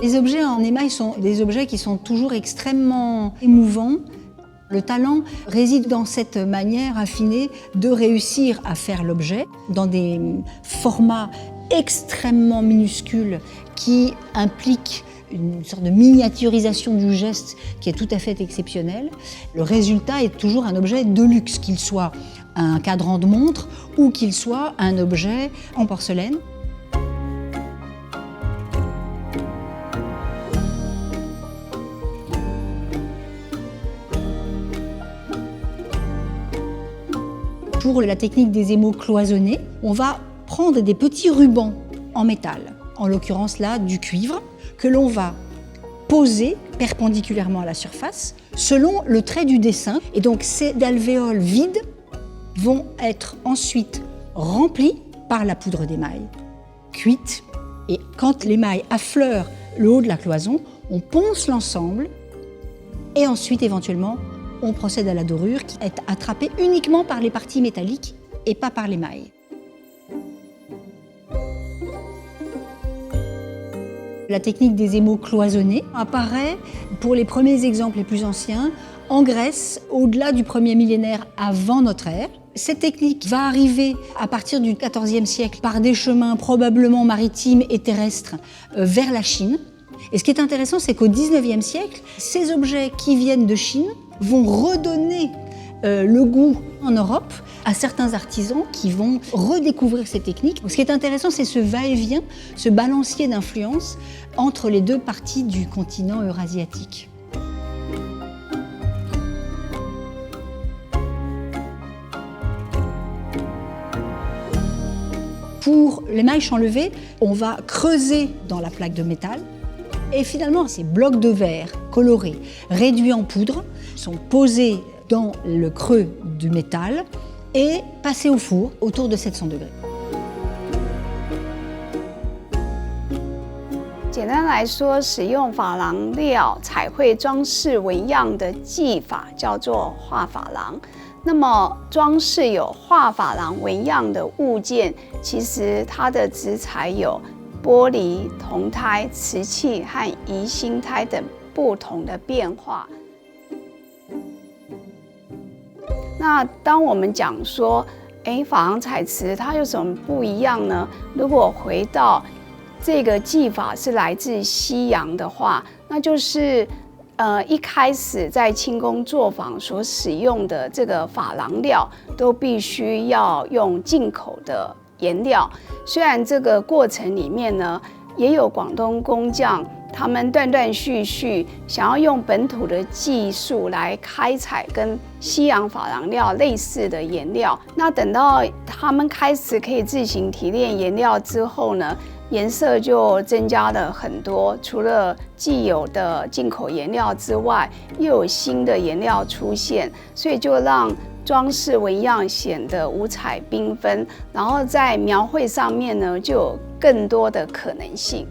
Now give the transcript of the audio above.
Les objets en émail sont des objets qui sont toujours extrêmement émouvants. Le talent réside dans cette manière affinée de réussir à faire l'objet dans des formats extrêmement minuscules qui impliquent une sorte de miniaturisation du geste qui est tout à fait exceptionnelle. Le résultat est toujours un objet de luxe, qu'il soit un cadran de montre ou qu'il soit un objet en porcelaine. Pour la technique des émaux cloisonnés, on va prendre des petits rubans en métal, en l'occurrence là du cuivre, que l'on va poser perpendiculairement à la surface selon le trait du dessin. Et donc ces alvéoles vides vont être ensuite remplies par la poudre d'émail, cuite. Et quand l'émail affleure le haut de la cloison, on ponce l'ensemble et ensuite éventuellement on procède à la dorure qui est attrapée uniquement par les parties métalliques et pas par l'émail. La technique des émaux cloisonnés apparaît pour les premiers exemples les plus anciens en Grèce, au-delà du 1er millénaire avant notre ère. Cette technique va arriver à partir du XIVe siècle par des chemins probablement maritimes et terrestres vers la Chine. Et ce qui est intéressant, c'est qu'au XIXe siècle, ces objets qui viennent de Chine vont redonner le goût en Europe à certains artisans qui vont redécouvrir ces techniques. Ce qui est intéressant, c'est ce va-et-vient, ce balancier d'influence entre les deux parties du continent eurasiatique. Pour l'émail chanlevé, on va creuser dans la plaque de métal. Et finalement, ces blocs de verre colorés, réduits en poudre, sont posés dans le creux du métal et passés au four autour de 700 degrés. 简单来说，使用珐琅料彩绘装饰纹样的技法叫做画珐琅。那么，装饰有画珐琅纹样的物件，其实它的质材有玻璃、铜胎、瓷器和宜兴胎等不同的变化。那当我们讲说，珐琅彩瓷它有什么不一样呢？如果回到这个技法是来自西洋的话，那就是一开始在清宫作坊所使用的这个珐琅料都必须要用进口的颜料。虽然这个过程里面呢，也有广东工匠，他们断断续续想要用本土的技术来开采跟西洋珐琅料类似的颜料。那等到他们开始可以自行提炼颜料之后呢，颜色就增加了很多。除了既有的进口颜料之外，又有新的颜料出现，所以就让装饰纹样显得五彩缤纷，然后在描绘上面呢，就有更多的可能性。